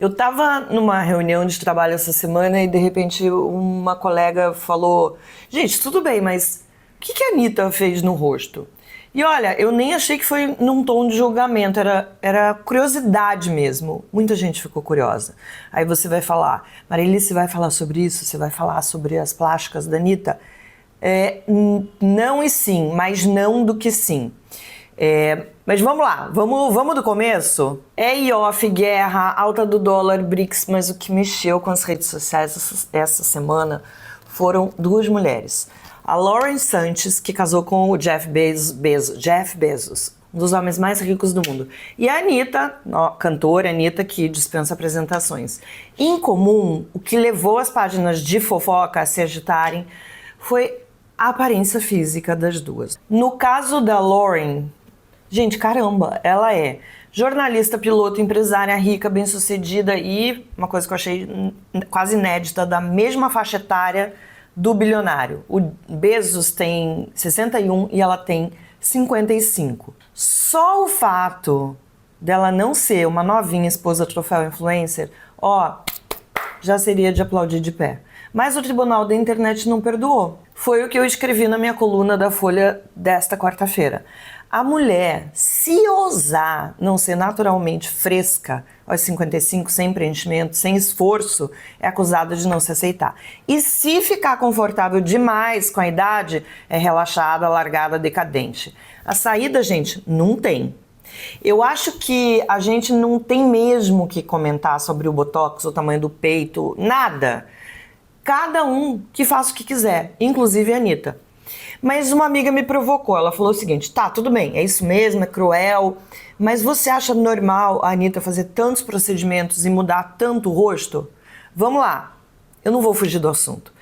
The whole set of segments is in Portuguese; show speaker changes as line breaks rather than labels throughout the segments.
Eu tava numa reunião de trabalho essa semana e de repente uma colega falou: Gente, tudo bem, mas o que a Anitta fez no rosto? E olha, eu nem achei que foi num tom de julgamento, era curiosidade mesmo. Muita gente ficou curiosa. Aí você vai falar: Marilice, vai falar sobre isso? Você vai falar sobre as plásticas da Anitta? Não e sim, mas não do que sim. Mas vamos lá, vamos do começo? IOF, guerra, alta do dólar, BRICS, mas o que mexeu com as redes sociais essa semana foram duas mulheres. A Lauren Sanches, que casou com o Jeff Bezos, um dos homens mais ricos do mundo. E a Anitta, cantora Anitta, que dispensa apresentações. Em comum, o que levou as páginas de fofoca a se agitarem foi a aparência física das duas. No caso da Lauren, gente, caramba, ela é jornalista, piloto, empresária rica, bem-sucedida e, uma coisa que eu achei quase inédita, da mesma faixa etária do bilionário. O Bezos tem 61 e ela tem 55. Só o fato dela não ser uma novinha esposa troféu influencer, já seria de aplaudir de pé. Mas o Tribunal da Internet não perdoou. Foi o que eu escrevi na minha coluna da Folha desta quarta-feira. A mulher, se ousar não ser naturalmente fresca aos 55, sem preenchimento, sem esforço, é acusada de não se aceitar. E se ficar confortável demais com a idade, é relaxada, largada, decadente. A saída, gente, não tem. Eu acho que a gente não tem mesmo que comentar sobre o botox, o tamanho do peito, nada. Cada um que faça o que quiser, inclusive a Anitta. Mas uma amiga me provocou, ela falou o seguinte: tá, tudo bem, é isso mesmo, é cruel, mas você acha normal a Anitta fazer tantos procedimentos e mudar tanto o rosto? Vamos lá, eu não vou fugir do assunto.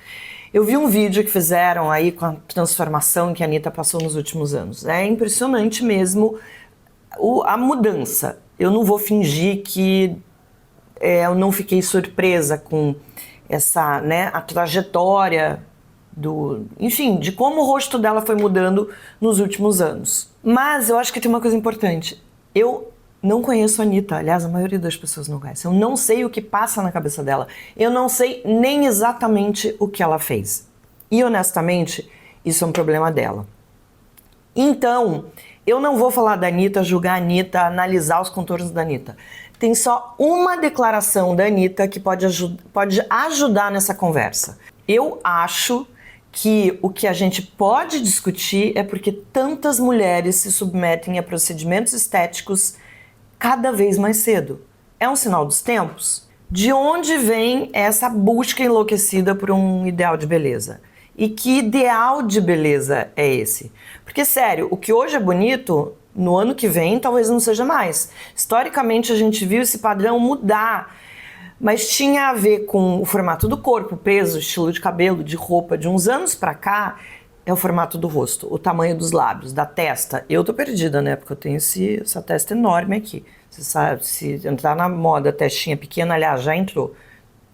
Eu vi um vídeo que fizeram aí com a transformação que a Anitta passou nos últimos anos. É impressionante mesmo a mudança. Eu não vou fingir que eu não fiquei surpresa com essa, a trajetória de como o rosto dela foi mudando nos últimos anos. Mas eu acho que tem uma coisa importante. Eu não conheço a Anitta, aliás, a maioria das pessoas não conhece. Eu não sei o que passa na cabeça dela. Eu não sei nem exatamente o que ela fez. E honestamente, isso é um problema dela. Então, eu não vou falar da Anitta, julgar a Anitta, analisar os contornos da Anitta. Tem só uma declaração da Anitta que pode ajudar nessa conversa. Eu acho que o que a gente pode discutir é porque tantas mulheres se submetem a procedimentos estéticos cada vez mais cedo. É um sinal dos tempos? De onde vem essa busca enlouquecida por um ideal de beleza? E que ideal de beleza é esse? Porque, sério, o que hoje é bonito, no ano que vem talvez não seja mais. Historicamente, a gente viu esse padrão mudar, mas tinha a ver com o formato do corpo, peso, estilo de cabelo, de roupa. De uns anos pra cá, é o formato do rosto, o tamanho dos lábios, da testa. Eu tô perdida, né? Porque eu tenho essa testa enorme aqui. Você sabe, se entrar na moda testinha pequena, aliás, já entrou.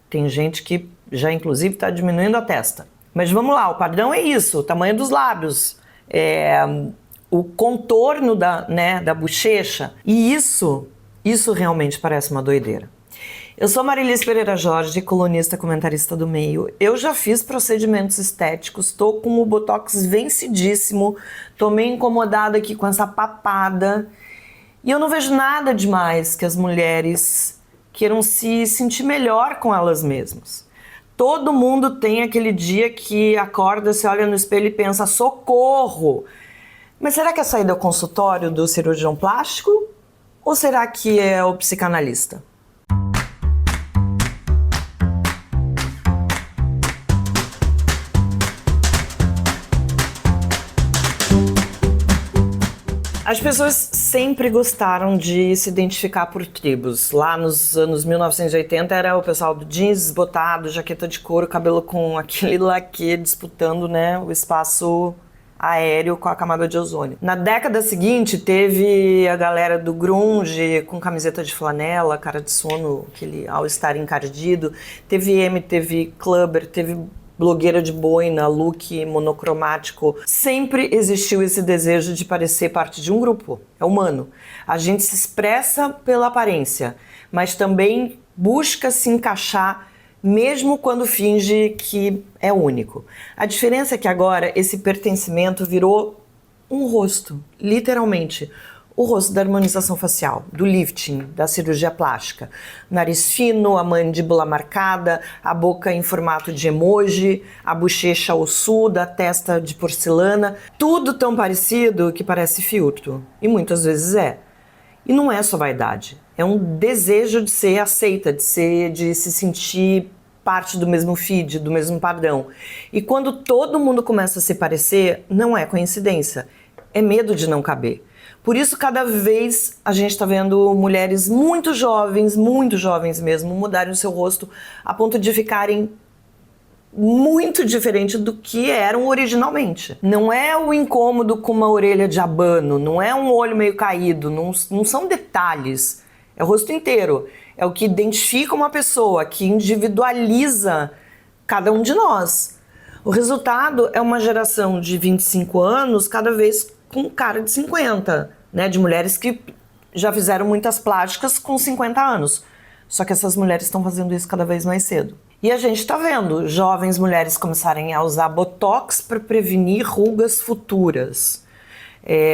Tem gente que já, inclusive, tá diminuindo a testa. Mas vamos lá, o padrão é isso, o tamanho dos lábios, o contorno da bochecha. E isso realmente parece uma doideira. Eu sou Marilice Pereira Jorge, colunista, comentarista do Meio. Eu já fiz procedimentos estéticos, tô com o botox vencidíssimo, tô meio incomodada aqui com essa papada. E eu não vejo nada demais que as mulheres queiram se sentir melhor com elas mesmas. Todo mundo tem aquele dia que acorda, se olha no espelho e pensa: socorro! Mas será que a saída é o consultório do cirurgião plástico? Ou será que é o psicanalista? As pessoas sempre gostaram de se identificar por tribos. Lá nos anos 1980 era o pessoal do jeans desbotado, jaqueta de couro, cabelo com aquele laque disputando, o espaço aéreo com a camada de ozônio. Na década seguinte teve a galera do grunge com camiseta de flanela, cara de sono, aquele all-star encardido. Teve emo, teve clubber, teve blogueira de boina, look monocromático. Sempre existiu esse desejo de parecer parte de um grupo. É humano. A gente se expressa pela aparência, mas também busca se encaixar mesmo quando finge que é único. A diferença é que agora esse pertencimento virou um rosto, literalmente. O rosto da harmonização facial, do lifting, da cirurgia plástica. Nariz fino, a mandíbula marcada, a boca em formato de emoji, a bochecha ossuda, a testa de porcelana. Tudo tão parecido que parece filtro. E muitas vezes é. E não é só vaidade. É um desejo de ser aceita, de se sentir parte do mesmo feed, do mesmo padrão. E quando todo mundo começa a se parecer, não é coincidência. É medo de não caber. Por isso, cada vez a gente está vendo mulheres muito jovens mesmo, mudarem o seu rosto a ponto de ficarem muito diferente do que eram originalmente. Não é o incômodo com uma orelha de abano, não é um olho meio caído, não são detalhes. É o rosto inteiro. É o que identifica uma pessoa, que individualiza cada um de nós. O resultado é uma geração de 25 anos cada vez com cara de 50, né? De mulheres que já fizeram muitas plásticas com 50 anos. Só que essas mulheres estão fazendo isso cada vez mais cedo. E a gente está vendo jovens mulheres começarem a usar botox para prevenir rugas futuras.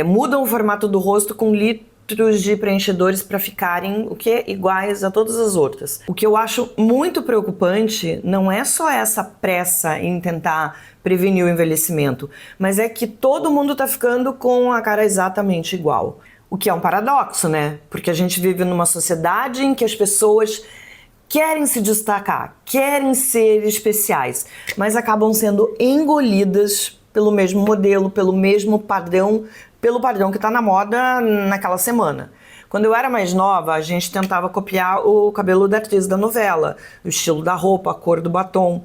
Mudam o formato do rosto com litros de preenchedores para ficarem iguais a todas as outras. O que eu acho muito preocupante não é só essa pressa em tentar prevenir o envelhecimento, mas é que todo mundo tá ficando com a cara exatamente igual. O que é um paradoxo, né? Porque a gente vive numa sociedade em que as pessoas querem se destacar, querem ser especiais, mas acabam sendo engolidas pelo mesmo modelo, pelo mesmo padrão, pelo padrão que está na moda naquela semana. Quando eu era mais nova, a gente tentava copiar o cabelo da atriz da novela, o estilo da roupa, a cor do batom.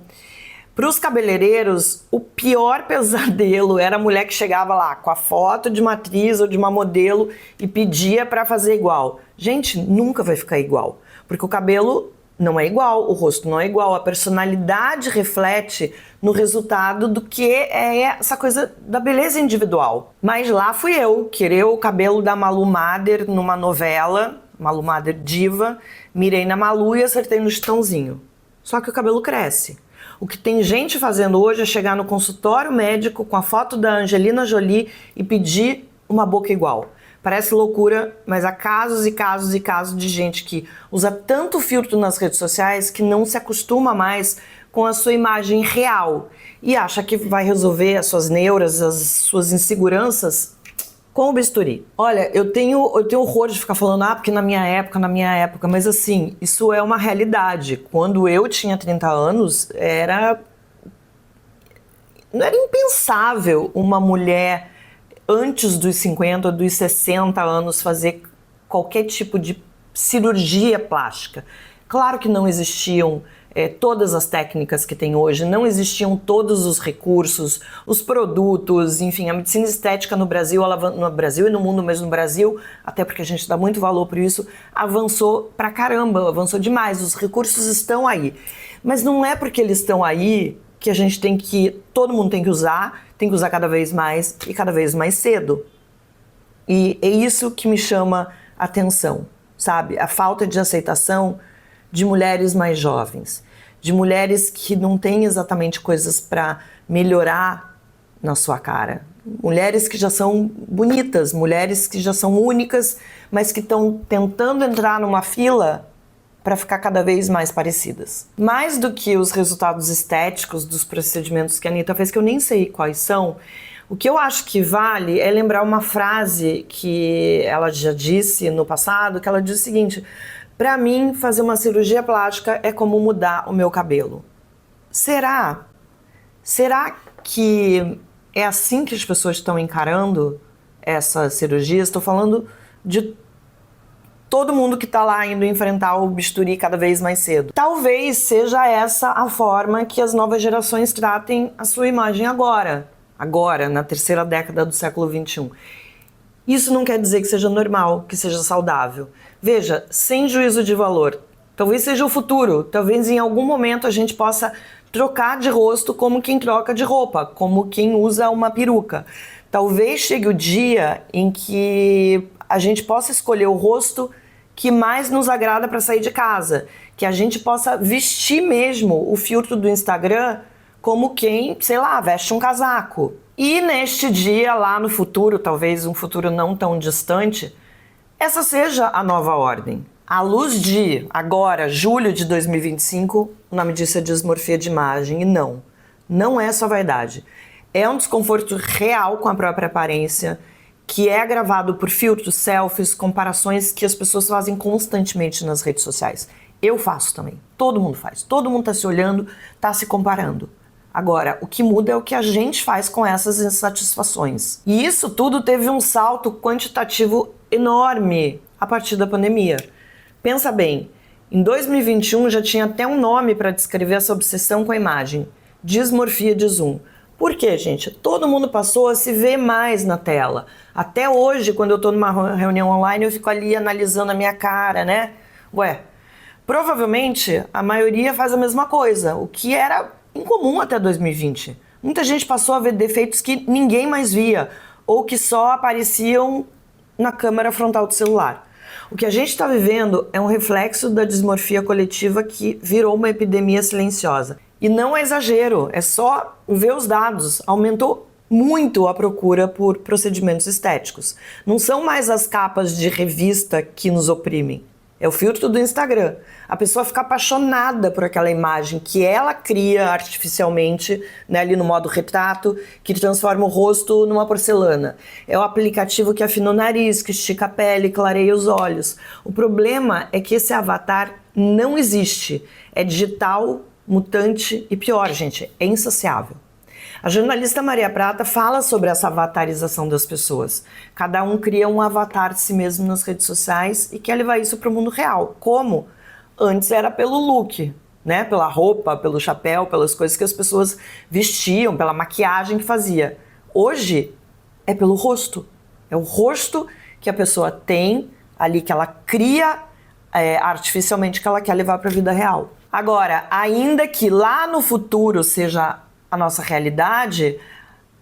Para os cabeleireiros, o pior pesadelo era a mulher que chegava lá com a foto de uma atriz ou de uma modelo e pedia para fazer igual. Gente, nunca vai ficar igual, porque o cabelo não é igual, o rosto não é igual, a personalidade reflete no resultado do que é essa coisa da beleza individual. Mas lá fui eu, querer o cabelo da Malu Mader numa novela, Malu Mader diva, mirei na Malu e acertei no Chitãozinho. Só que o cabelo cresce. O que tem gente fazendo hoje é chegar no consultório médico com a foto da Angelina Jolie e pedir uma boca igual. Parece loucura, mas há casos e casos e casos de gente que usa tanto filtro nas redes sociais que não se acostuma mais com a sua imagem real e acha que vai resolver as suas neuras, as suas inseguranças com o bisturi. Olha, eu tenho horror de ficar falando, porque na minha época, mas assim, isso é uma realidade. Quando eu tinha 30 anos, não era impensável uma mulher antes dos 50, dos 60 anos fazer qualquer tipo de cirurgia plástica. Claro que não existiam todas as técnicas que tem hoje, não existiam todos os recursos, os produtos, enfim, a medicina estética no Brasil e no mundo, mas no Brasil, até porque a gente dá muito valor por isso, avançou pra caramba, avançou demais, os recursos estão aí. Mas não é porque eles estão aí que todo mundo tem que usar cada vez mais e cada vez mais cedo. E é isso que me chama a atenção, sabe? A falta de aceitação de mulheres mais jovens, de mulheres que não têm exatamente coisas para melhorar na sua cara. Mulheres que já são bonitas, mulheres que já são únicas, mas que estão tentando entrar numa fila para ficar cada vez mais parecidas. Mais do que os resultados estéticos dos procedimentos que a Anitta fez, que eu nem sei quais são, o que eu acho que vale é lembrar uma frase que ela já disse no passado, que ela diz o seguinte: para mim, fazer uma cirurgia plástica é como mudar o meu cabelo. Será? Será que é assim que as pessoas estão encarando essa cirurgia? Estou falando de todo mundo que está lá indo enfrentar o bisturi cada vez mais cedo. Talvez seja essa a forma que as novas gerações tratem a sua imagem agora, na terceira década do século XXI. Isso não quer dizer que seja normal, que seja saudável. Veja, sem juízo de valor, talvez seja o futuro, talvez em algum momento a gente possa trocar de rosto como quem troca de roupa, como quem usa uma peruca. Talvez chegue o dia em que a gente possa escolher o rosto que mais nos agrada para sair de casa, que a gente possa vestir mesmo o filtro do Instagram como quem, sei lá, veste um casaco. E neste dia, lá no futuro, talvez um futuro não tão distante, essa seja a nova ordem. À luz de agora, julho de 2025, o nome disso é dismorfia de imagem. E não é só vaidade. É um desconforto real com a própria aparência, que é agravado por filtros, selfies, comparações que as pessoas fazem constantemente nas redes sociais. Eu faço também. Todo mundo faz. Todo mundo tá se olhando, tá se comparando. Agora, o que muda é o que a gente faz com essas insatisfações. E isso tudo teve um salto quantitativo enorme a partir da pandemia. Pensa bem, em 2021 já tinha até um nome para descrever essa obsessão com a imagem: dismorfia de zoom. Por quê, gente? Todo mundo passou a se ver mais na tela. Até hoje, quando eu tô numa reunião online, eu fico ali analisando a minha cara, né? Ué, provavelmente a maioria faz a mesma coisa, o que era incomum até 2020. Muita gente passou a ver defeitos que ninguém mais via, ou que só apareciam na câmera frontal do celular. O que a gente está vivendo é um reflexo da dismorfia coletiva que virou uma epidemia silenciosa. E não é exagero, é só ver os dados. Aumentou muito a procura por procedimentos estéticos. Não são mais as capas de revista que nos oprimem. É o filtro do Instagram. A pessoa fica apaixonada por aquela imagem que ela cria artificialmente, né, ali no modo retrato, que transforma o rosto numa porcelana. É o aplicativo que afina o nariz, que estica a pele, clareia os olhos. O problema é que esse avatar não existe. É digital, mutante e pior, gente, é insaciável. A jornalista Maria Prata fala sobre essa avatarização das pessoas. Cada um cria um avatar de si mesmo nas redes sociais e quer levar isso para o mundo real. Como? Antes era pelo look, né? Pela roupa, pelo chapéu, pelas coisas que as pessoas vestiam, pela maquiagem que fazia. Hoje é pelo rosto. É o rosto que a pessoa tem ali, que ela cria artificialmente, que ela quer levar para a vida real. Agora, ainda que lá no futuro seja a nossa realidade,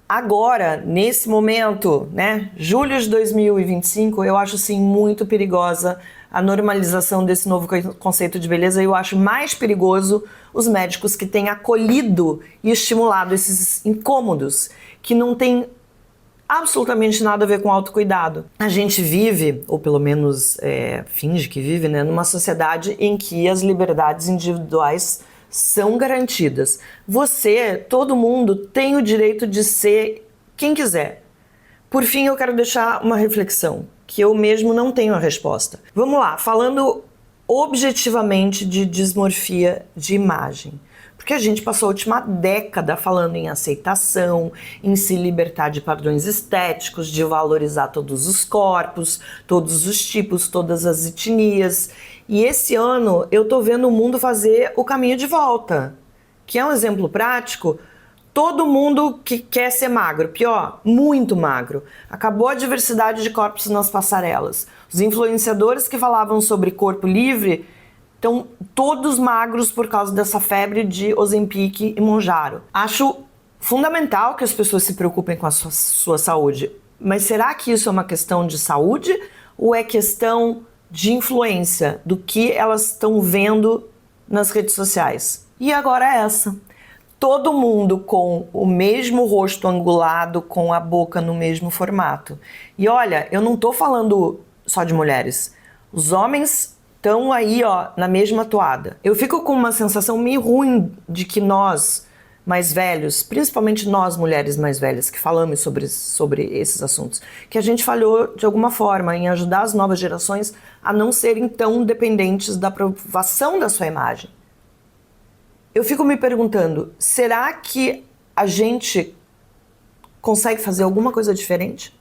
agora, nesse momento, né, julho de 2025, eu acho assim muito perigosa a normalização desse novo conceito de beleza. Eu acho mais perigoso os médicos que têm acolhido e estimulado esses incômodos, que não tem absolutamente nada a ver com autocuidado. A gente vive, ou pelo menos finge que vive, né, numa sociedade em que as liberdades individuais são garantidas. Você, todo mundo, tem o direito de ser quem quiser. Por fim, eu quero deixar uma reflexão, que eu mesmo não tenho a resposta. Vamos lá, falando objetivamente de dismorfia de imagem. Porque a gente passou a última década falando em aceitação, em se libertar de padrões estéticos, de valorizar todos os corpos, todos os tipos, todas as etnias. E esse ano eu tô vendo o mundo fazer o caminho de volta. Que é um exemplo prático: todo mundo que quer ser magro, pior, muito magro. Acabou a diversidade de corpos nas passarelas. Os influenciadores que falavam sobre corpo livre estão todos magros por causa dessa febre de Ozempic e Mounjaro. Acho fundamental que as pessoas se preocupem com a sua saúde. Mas será que isso é uma questão de saúde ou é questão de influência do que elas estão vendo nas redes sociais? E agora essa. Todo mundo com o mesmo rosto angulado, com a boca no mesmo formato. E olha, eu não tô falando só de mulheres. Os homens estão aí, ó, na mesma toada. Eu fico com uma sensação meio ruim de que nós, mais velhos, principalmente nós mulheres mais velhas que falamos sobre esses assuntos, que a gente falhou de alguma forma em ajudar as novas gerações a não serem tão dependentes da aprovação da sua imagem. Eu fico me perguntando, será que a gente consegue fazer alguma coisa diferente?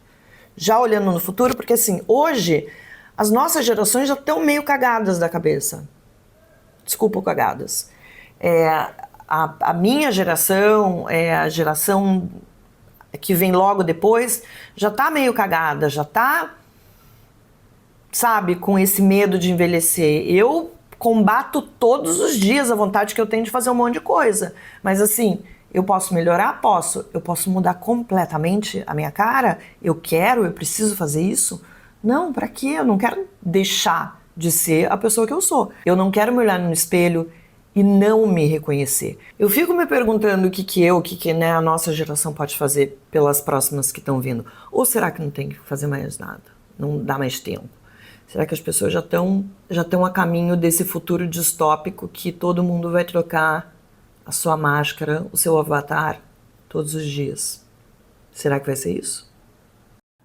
Já olhando no futuro, porque assim, hoje as nossas gerações já estão meio cagadas da cabeça. Desculpa, cagadas. A minha geração, a geração que vem logo depois, já tá meio cagada, já tá, sabe, com esse medo de envelhecer. Eu combato todos os dias a vontade que eu tenho de fazer um monte de coisa. Mas assim, eu posso melhorar? Posso. Eu posso mudar completamente a minha cara? Eu preciso fazer isso? Não, pra quê? Eu não quero deixar de ser a pessoa que eu sou. Eu não quero me olhar no espelho e não me reconhecer. Eu fico me perguntando o que né, a nossa geração pode fazer pelas próximas que estão vindo. Ou será que não tem que fazer mais nada? Não dá mais tempo? Será que as pessoas já estão a caminho desse futuro distópico que todo mundo vai trocar a sua máscara, o seu avatar, todos os dias? Será que vai ser isso?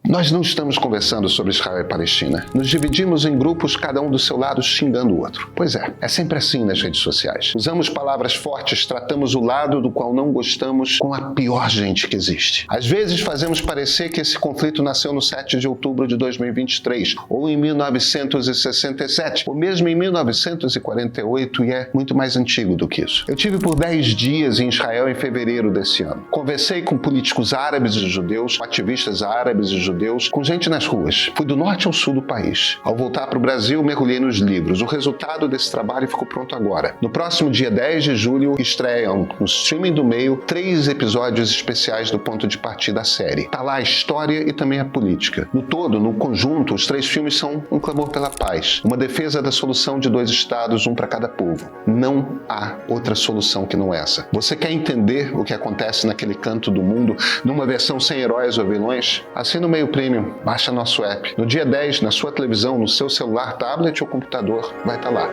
Nós não estamos conversando sobre Israel e Palestina. Nos dividimos em grupos, cada um do seu lado xingando o outro. Pois é sempre assim nas redes sociais. Usamos palavras fortes, tratamos o lado do qual não gostamos com a pior gente que existe. Às vezes fazemos parecer que esse conflito nasceu no 7 de outubro de 2023, ou em 1967, ou mesmo em 1948, e é muito mais antigo do que isso. Eu tive por 10 dias em Israel em fevereiro desse ano. Conversei com políticos árabes e judeus, com ativistas árabes e judeus, com gente nas ruas. Fui do norte ao sul do país. Ao voltar para o Brasil, mergulhei nos livros. O resultado desse trabalho ficou pronto agora. No próximo dia 10 de julho, estreiam no streaming do Meio 3 episódios especiais do Ponto de Partida da série. Tá lá a história e também a política. No todo, no conjunto, os 3 filmes são um clamor pela paz, uma defesa da solução de 2 estados, um para cada povo. Não há outra solução que não essa. Você quer entender o que acontece naquele canto do mundo, numa versão sem heróis ou vilões? Assina o Meio Premium, baixa nosso app. No dia 10, na sua televisão, no seu celular, tablet ou computador, vai estar lá.